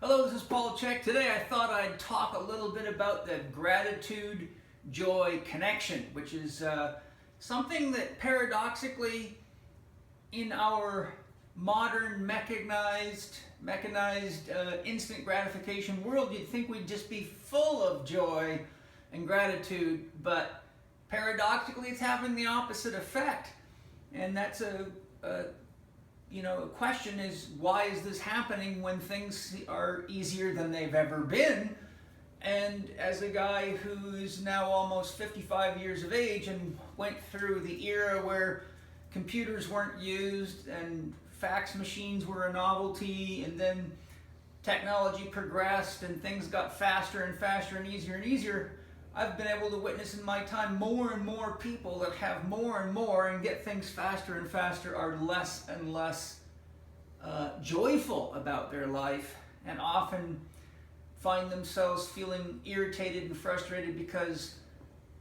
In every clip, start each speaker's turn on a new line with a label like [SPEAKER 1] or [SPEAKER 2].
[SPEAKER 1] Hello, this is Chek. Today I thought I'd talk a little bit about the gratitude-joy connection, which is something that paradoxically in our modern mechanized instant gratification world, you'd think we'd just be full of joy and gratitude, but paradoxically it's having the opposite effect. And that's a question is, why is this happening when things are easier than they've ever been? And as a guy who's now almost 55 years of age and went through the era where computers weren't used and fax machines were a novelty, and then technology progressed and things got faster and faster and easier, I've been able to witness in my time more and more people that have more and more and get things faster and faster are less and less joyful about their life, and often find themselves feeling irritated and frustrated because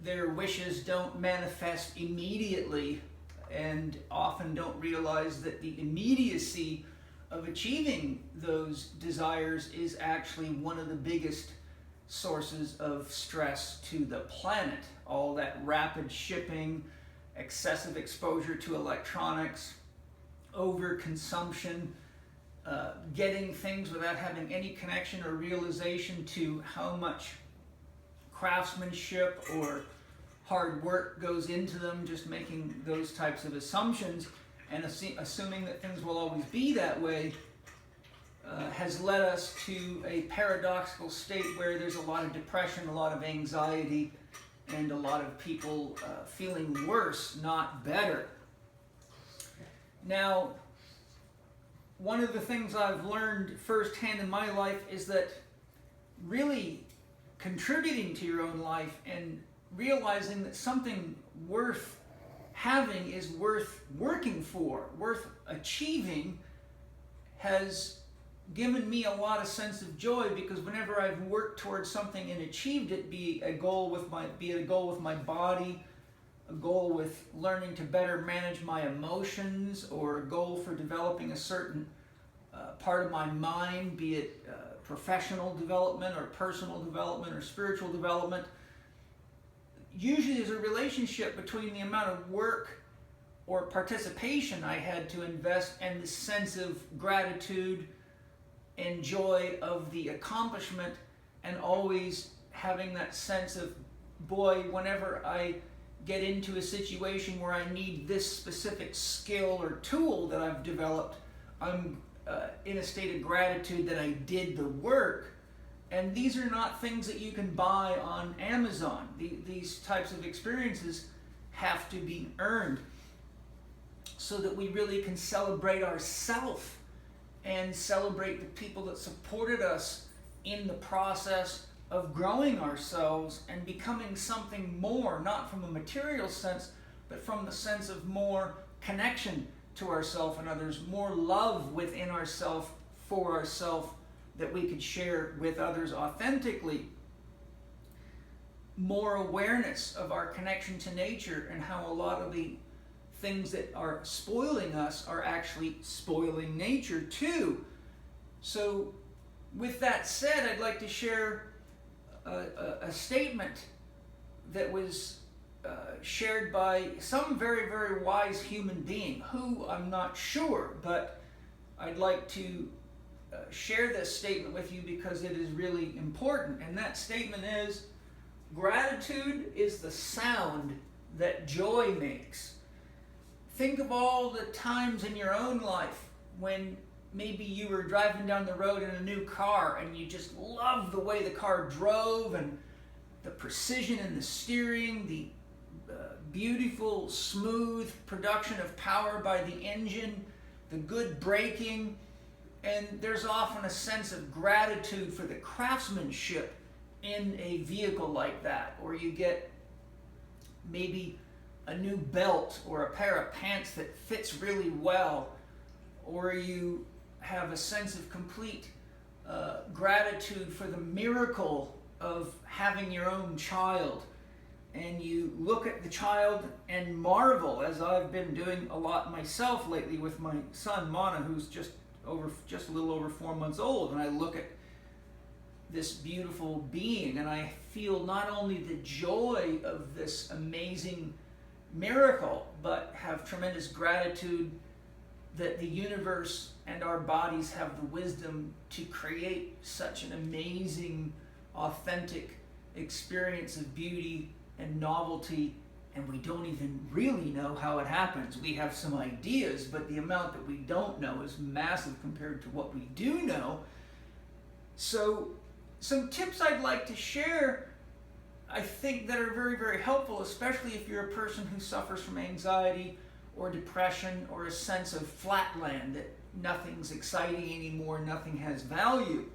[SPEAKER 1] their wishes don't manifest immediately, and often don't realize that the immediacy of achieving those desires is actually one of the biggest sources of stress to the planet. All that rapid shipping, excessive exposure to electronics, overconsumption, getting things without having any connection or realization to how much craftsmanship or hard work goes into them, just making those types of assumptions and assuming that things will always be that way, has led us to a paradoxical state where there's a lot of depression, a lot of anxiety, and a lot of people feeling worse, not better. Now, one of the things I've learned firsthand in my life is that really contributing to your own life and realizing that something worth having is worth working for, worth achieving, has given me a lot of sense of joy, because whenever I've worked towards something and achieved it, be it a goal with my body, a goal with learning to better manage my emotions, or a goal for developing a certain part of my mind, be it professional development or personal development or spiritual development, usually there's a relationship between the amount of work or participation I had to invest and the sense of gratitude and joy of the accomplishment, and always having that sense of, boy, whenever I get into a situation where I need this specific skill or tool that I've developed, I'm in a state of gratitude that I did the work. And these are not things that you can buy on Amazon. These types of experiences have to be earned so that we really can celebrate ourselves and celebrate the people that supported us in the process of growing ourselves and becoming something more, not from a material sense, but from the sense of more connection to ourselves and others, more love within ourselves for ourselves that we could share with others authentically, more awareness of our connection to nature and how a lot of the things that are spoiling us are actually spoiling nature too. So with that said, I'd like to share a statement that was shared by some very, very wise human being who I'm not sure, but I'd like to share this statement with you because it is really important. And that statement is, gratitude is the sound that joy makes. Think of all the times in your own life when maybe you were driving down the road in a new car and you just loved the way the car drove and the precision in the steering, the beautiful, smooth production of power by the engine, the good braking. And there's often a sense of gratitude for the craftsmanship in a vehicle like that, or you get maybe a new belt or a pair of pants that fits really well, or you have a sense of complete gratitude for the miracle of having your own child, and you look at the child and marvel, as I've been doing a lot myself lately with my son Mana, who's just a little over 4 months old, and I look at this beautiful being, and I feel not only the joy of this amazing miracle, but have tremendous gratitude that the universe and our bodies have the wisdom to create such an amazing, authentic experience of beauty and novelty, and we don't even really know how it happens. We have some ideas, but the amount that we don't know is massive compared to what we do know. So some tips I'd like to share, I think, that are very, very helpful, especially if you're a person who suffers from anxiety or depression or a sense of flatland, that nothing's exciting anymore, nothing has value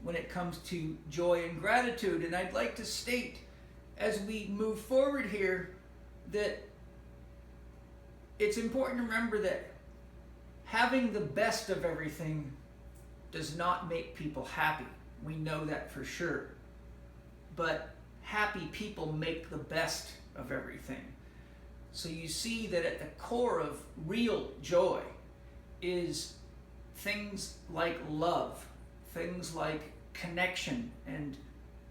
[SPEAKER 1] when it comes to joy and gratitude. And I'd like to state, as we move forward here, that it's important to remember that having the best of everything does not make people happy. We know that for sure. But happy people make the best of everything. So you see that at the core of real joy is things like love, things like connection and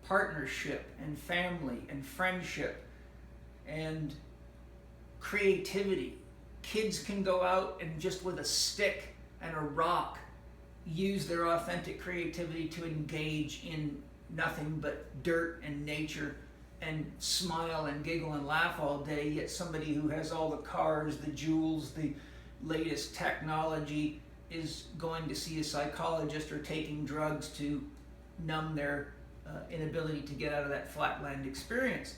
[SPEAKER 1] partnership and family and friendship and creativity. Kids can go out and just with a stick and a rock use their authentic creativity to engage in nothing but dirt and nature and smile and giggle and laugh all day, yet somebody who has all the cars, the jewels, the latest technology is going to see a psychologist or taking drugs to numb their inability to get out of that flatland experience.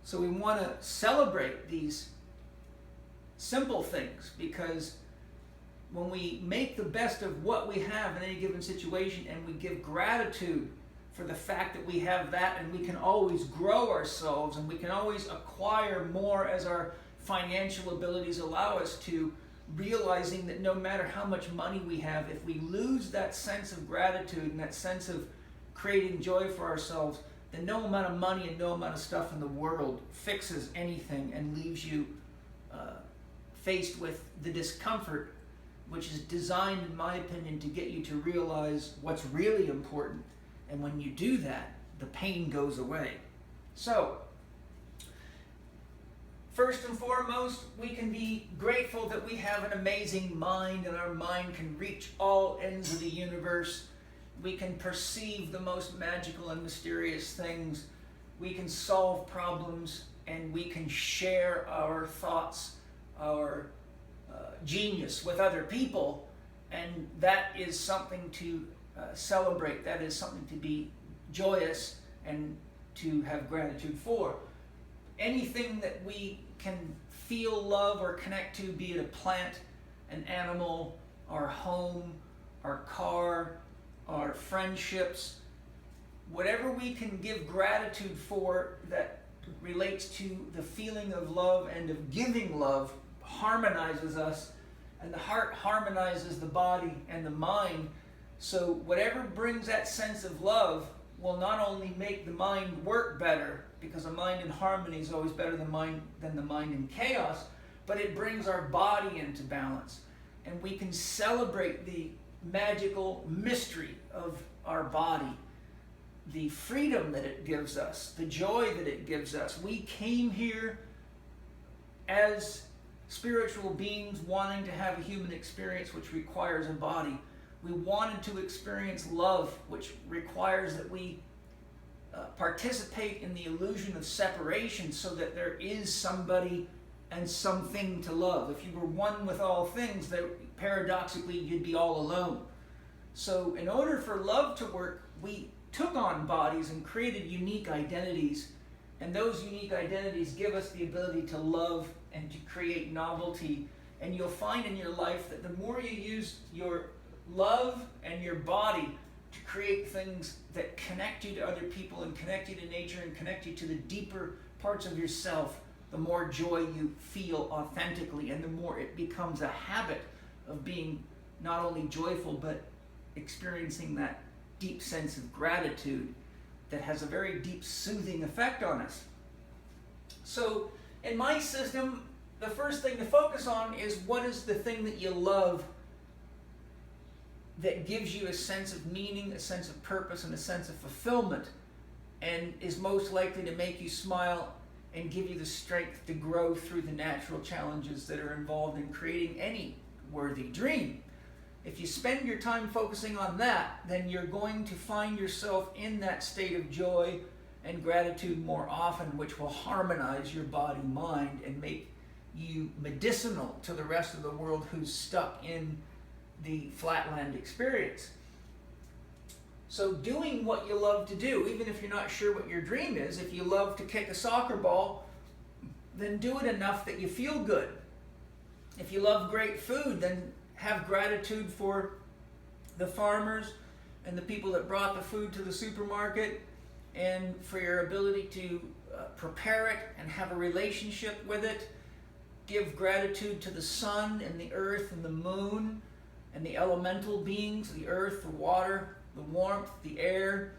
[SPEAKER 1] So we want to celebrate these simple things, because when we make the best of what we have in any given situation and we give gratitude for the fact that we have that, and we can always grow ourselves and we can always acquire more as our financial abilities allow us to, realizing that no matter how much money we have, if we lose that sense of gratitude and that sense of creating joy for ourselves, then no amount of money and no amount of stuff in the world fixes anything and leaves you faced with the discomfort, which is designed, in my opinion, to get you to realize what's really important. And when you do that, the pain goes away. So, first and foremost, we can be grateful that we have an amazing mind, and our mind can reach all ends of the universe. We can perceive the most magical and mysterious things. We can solve problems, and we can share our thoughts, our genius with other people. And that is something to celebrate. That is something to be joyous and to have gratitude for. Anything that we can feel love or connect to, be it a plant, an animal, our home, our car, our friendships, whatever we can give gratitude for that relates to the feeling of love and of giving love, harmonizes us, and the heart harmonizes the body and the mind. So whatever brings that sense of love will not only make the mind work better, because a mind in harmony is always better than the mind in chaos, but it brings our body into balance. And we can celebrate the magical mystery of our body, the freedom that it gives us, the joy that it gives us. We came here as spiritual beings wanting to have a human experience which requires a body. We wanted to experience love, which requires that we participate in the illusion of separation, so that there is somebody and something to love. If you were one with all things, then paradoxically you'd be all alone. So in order for love to work, we took on bodies and created unique identities, and those unique identities give us the ability to love and to create novelty. And you'll find in your life that the more you use your love and your body to create things that connect you to other people and connect you to nature and connect you to the deeper parts of yourself, the more joy you feel authentically, and the more it becomes a habit of being not only joyful but experiencing that deep sense of gratitude that has a very deep soothing effect on us. So in my system, the first thing to focus on is, what is the thing that you love that gives you a sense of meaning, a sense of purpose, and a sense of fulfillment, and is most likely to make you smile and give you the strength to grow through the natural challenges that are involved in creating any worthy dream. If you spend your time focusing on that, then you're going to find yourself in that state of joy and gratitude more often, which will harmonize your body, mind, and make you medicinal to the rest of the world who's stuck in the flatland experience. So doing what you love to do, even if you're not sure what your dream is, if you love to kick a soccer ball, then do it enough that you feel good. If you love great food, then have gratitude for the farmers and the people that brought the food to the supermarket, and for your ability to prepare it and have a relationship with it. Give gratitude to the sun and the earth and the moon and the elemental beings, the earth, the water, the warmth, the air,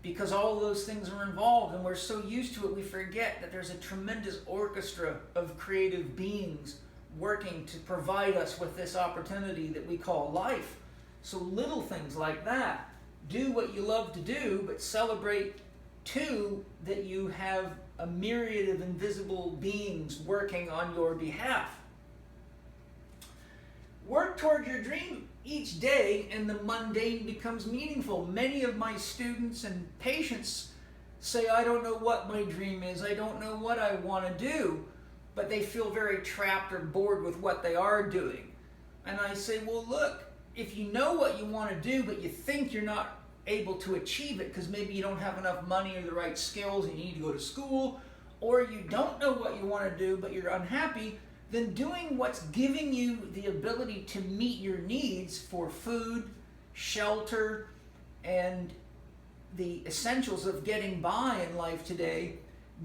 [SPEAKER 1] because all of those things are involved, and we're so used to it we forget that there's a tremendous orchestra of creative beings working to provide us with this opportunity that we call life. So little things like that. Do what you love to do, but celebrate too that you have a myriad of invisible beings working on your behalf. Work toward your dream each day and the mundane becomes meaningful. Many of my students and patients say, I don't know what my dream is, I don't know what I want to do, but they feel very trapped or bored with what they are doing. And I say, well, look, if you know what you want to do, but you think you're not able to achieve it because maybe you don't have enough money or the right skills and you need to go to school, or you don't know what you want to do, but you're unhappy, then doing what's giving you the ability to meet your needs for food, shelter, and the essentials of getting by in life today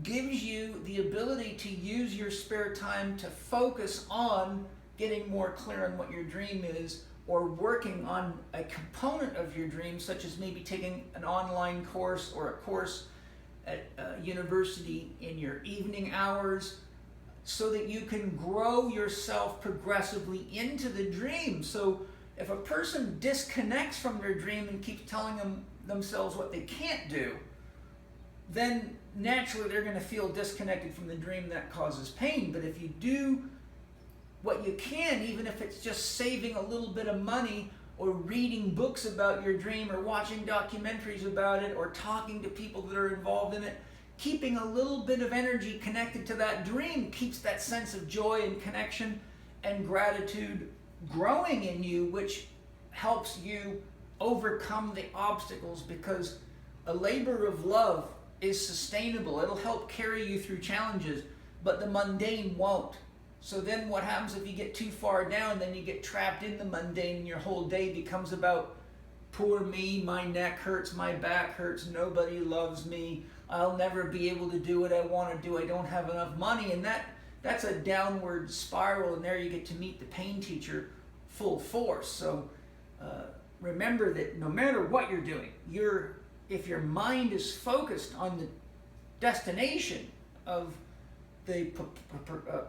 [SPEAKER 1] gives you the ability to use your spare time to focus on getting more clear on what your dream is, or working on a component of your dream, such as maybe taking an online course or a course at university in your evening hours, so that you can grow yourself progressively into the dream. So if a person disconnects from their dream and keeps telling themselves what they can't do, then naturally they're going to feel disconnected from the dream. That causes pain. But if you do what you can, even if it's just saving a little bit of money, or reading books about your dream, or watching documentaries about it, or talking to people that are involved in it, keeping a little bit of energy connected to that dream keeps that sense of joy and connection and gratitude growing in you, which helps you overcome the obstacles, because a labor of love is sustainable. It'll help carry you through challenges, but the mundane won't. So then what happens if you get too far down? Then you get trapped in the mundane and your whole day becomes about poor me, my neck hurts, my back hurts, nobody loves me, I'll never be able to do what I want to do, I don't have enough money. And that's a downward spiral, and there you get to meet the pain teacher full force. So remember that no matter what you're doing, if your mind is focused on the destination of the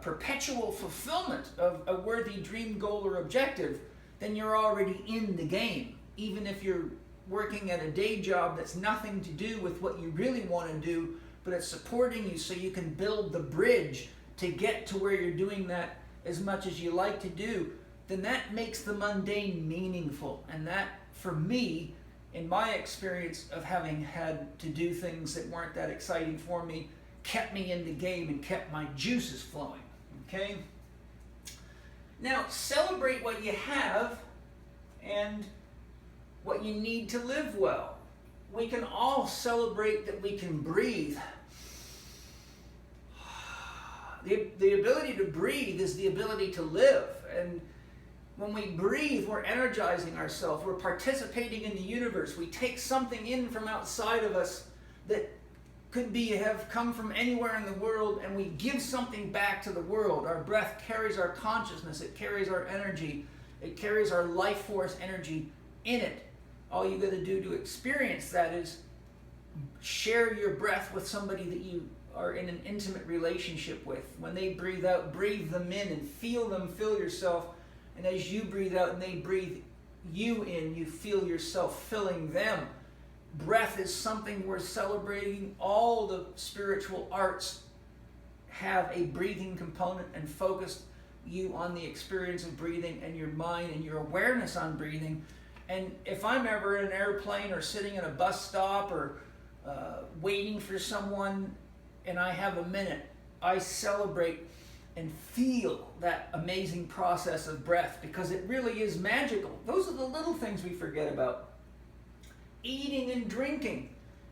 [SPEAKER 1] perpetual fulfillment of a worthy dream, goal, or objective, then you're already in the game. Even if you're working at a day job that's nothing to do with what you really want to do, but it's supporting you so you can build the bridge to get to where you're doing that as much as you like to do, then that makes the mundane meaningful. And that, for me, in my experience of having had to do things that weren't that exciting for me, kept me in the game and kept my juices flowing. Okay? Now, celebrate what you have and what you need to live well. We can all celebrate that we can breathe. The ability to breathe is the ability to live. And when we breathe, we're energizing ourselves. We're participating in the universe. We take something in from outside of us that could have come from anywhere in the world, and we give something back to the world. Our breath carries our consciousness. It carries our energy. It carries our life force energy in it. All you got to do to experience that is share your breath with somebody that you are in an intimate relationship with. When they breathe out, breathe them in and feel them fill yourself. And as you breathe out and they breathe you in, you feel yourself filling them. Breath is something worth celebrating. All the spiritual arts have a breathing component and focus you on the experience of breathing and your mind and your awareness on breathing. And if I'm ever in an airplane or sitting in a bus stop or waiting for someone and I have a minute, I celebrate and feel that amazing process of breath, because it really is magical. Those are the little things we forget about. Eating and drinking.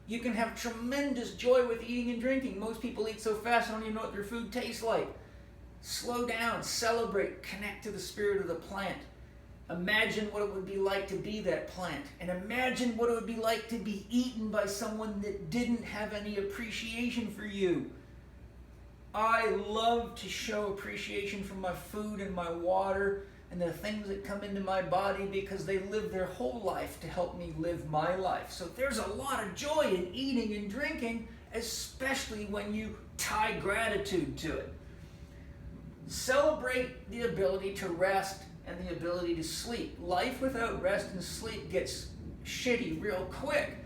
[SPEAKER 1] You can have tremendous joy with eating and drinking. Most people eat so fast they don't even know what their food tastes like. Slow down, celebrate, connect to the spirit of the plant. Imagine what it would be like to be that plant. And imagine what it would be like to be eaten by someone that didn't have any appreciation for you. I love to show appreciation for my food and my water and the things that come into my body, because they live their whole life to help me live my life. So there's a lot of joy in eating and drinking, especially when you tie gratitude to it. Celebrate the ability to rest and the ability to sleep. Life without rest and sleep gets shitty real quick.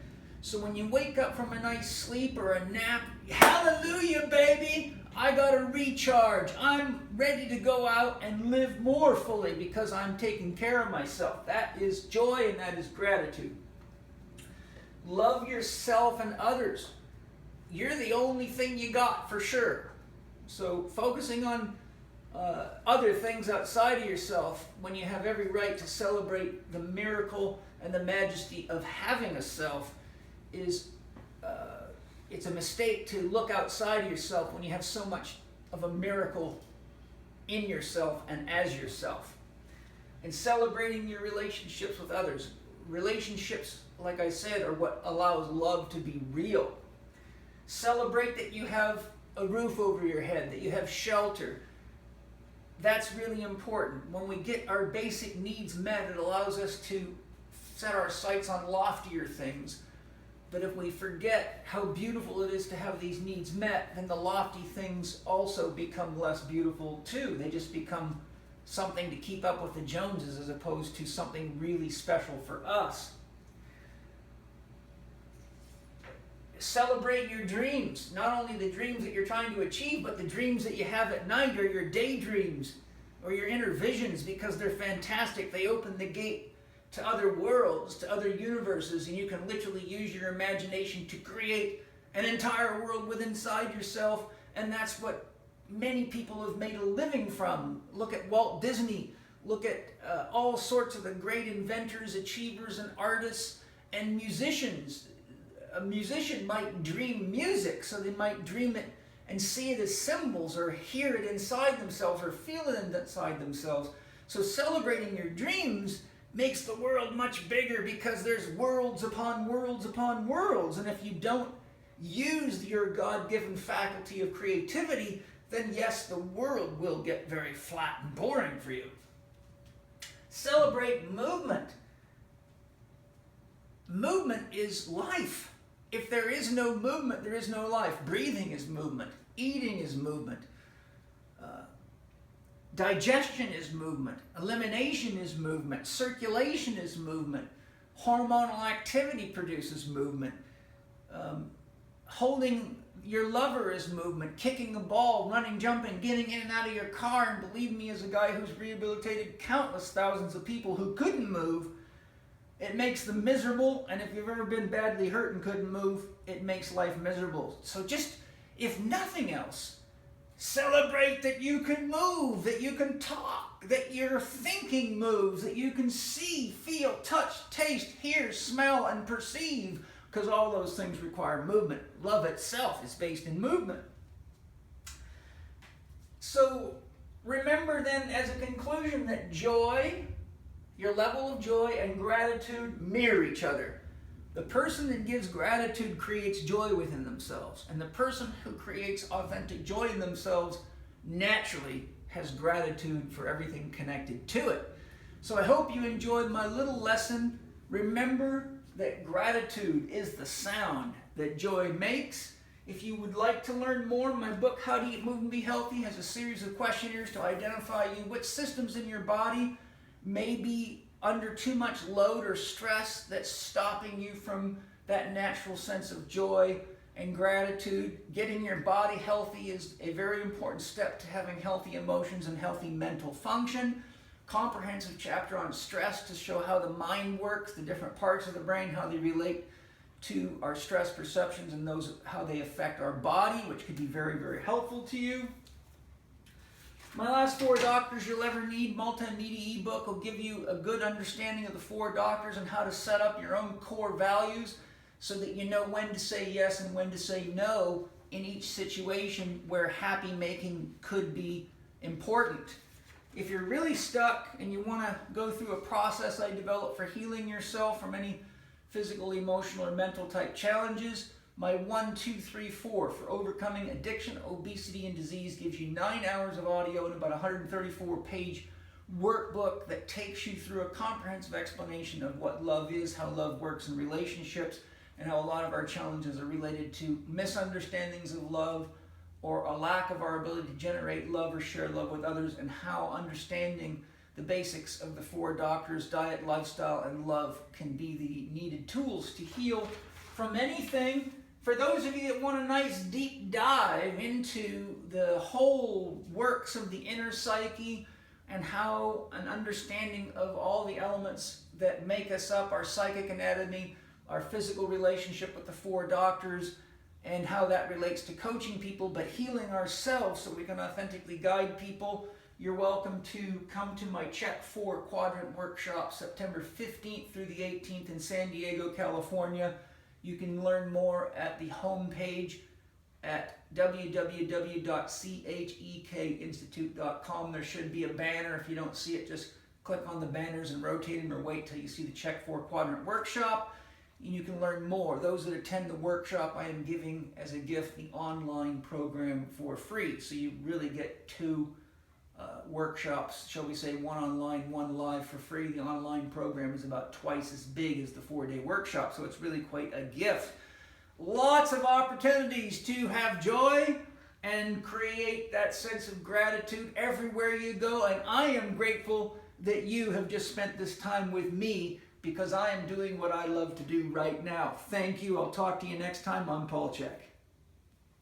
[SPEAKER 1] So when you wake up from a nice sleep or a nap, hallelujah, baby, I got to recharge. I'm ready to go out and live more fully because I'm taking care of myself. That is joy and that is gratitude. Love yourself and others. You're the only thing you got, for sure. So focusing on other things outside of yourself, when you have every right to celebrate the miracle and the majesty of having a self, is it's a mistake to look outside of yourself when you have so much of a miracle in yourself and as yourself. And celebrating your relationships with others. Relationships, like I said, are what allows love to be real. Celebrate that you have a roof over your head, that you have shelter. That's really important. When we get our basic needs met, it allows us to set our sights on loftier things. But if we forget how beautiful it is to have these needs met, then the lofty things also become less beautiful too. They just become something to keep up with the Joneses as opposed to something really special for us. Celebrate your dreams. Not only the dreams that you're trying to achieve, but the dreams that you have at night, or your daydreams, or your inner visions, because they're fantastic. They open the gate to other worlds, to other universes, and you can literally use your imagination to create an entire world within inside yourself, and that's what many people have made a living from. Look at Walt Disney, look at all sorts of the great inventors, achievers, and artists, and musicians. A musician might dream music, so they might dream it and see it as symbols, or hear it inside themselves, or feel it inside themselves. So celebrating your dreams makes the world much bigger, because there's worlds upon worlds upon worlds. And if you don't use your God-given faculty of creativity, then yes, the world will get very flat and boring for you. Celebrate movement. Movement is life. If there is no movement, there is no life. Breathing is movement. Eating is movement. Digestion is movement. Elimination is movement. Circulation is movement. Hormonal activity produces movement. Holding your lover is movement. Kicking a ball, running, jumping, getting in and out of your car. And believe me, as a guy who's rehabilitated countless thousands of people who couldn't move, it makes them miserable. And if you've ever been badly hurt and couldn't move, it makes life miserable. So just, if nothing else, celebrate that you can move, that you can talk, that your thinking moves, that you can see, feel, touch, taste, hear, smell, and perceive, because all those things require movement. Love itself is based in movement. So remember then, as a conclusion, that joy, your level of joy, and gratitude mirror each other. The person that gives gratitude creates joy within themselves, and the person who creates authentic joy in themselves naturally has gratitude for everything connected to it. So I hope you enjoyed my little lesson. Remember that gratitude is the sound that joy makes. If you would like to learn more, my book, How to Eat, Move, and Be Healthy, has a series of questionnaires to identify which systems in your body may be under too much load or stress that's stopping you from that natural sense of joy and gratitude. Getting your body healthy is a very important step to having healthy emotions and healthy mental function. Comprehensive chapter on stress to show how the mind works, the different parts of the brain, how they relate to our stress perceptions, and those how they affect our body, which could be very, very helpful to you. My last 4 doctors you'll ever need multimedia ebook will give you a good understanding of the 4 doctors and how to set up your own core values so that you know when to say yes and when to say no in each situation where happy making could be important. If you're really stuck and you want to go through a process I developed for healing yourself from any physical, emotional, or mental type challenges, my 1, 2, 3, 4 for overcoming addiction, obesity, and disease gives you 9 hours of audio and about 134-page workbook that takes you through a comprehensive explanation of what love is, how love works in relationships, and how a lot of our challenges are related to misunderstandings of love or a lack of our ability to generate love or share love with others, and how understanding the basics of the 4 doctors, diet, lifestyle, and love can be the needed tools to heal from anything. For those of you that want a nice deep dive into the whole works of the inner psyche and how an understanding of all the elements that make us up, our psychic anatomy, our physical relationship with the 4 doctors, and how that relates to coaching people, but healing ourselves so we can authentically guide people, you're welcome to come to my Chek 4 Quadrant Workshop September 15th through the 18th in San Diego, California. You can learn more at the homepage at www.chekinstitute.com. There should be a banner. If you don't see it, just click on the banners and rotate them, or wait till you see the Chek 4 Quadrant Workshop. You can learn more. Those that attend the workshop, I am giving as a gift the online program for free. So you really get 2 workshops, shall we say, 1 online, 1 live for free. The online program is about twice as big as the 4-day workshop, so it's really quite a gift. Lots of opportunities to have joy and create that sense of gratitude everywhere you go, and I am grateful that you have just spent this time with me, because I am doing what I love to do right now. Thank you. I'll talk to you next time. I'm Paul Chek.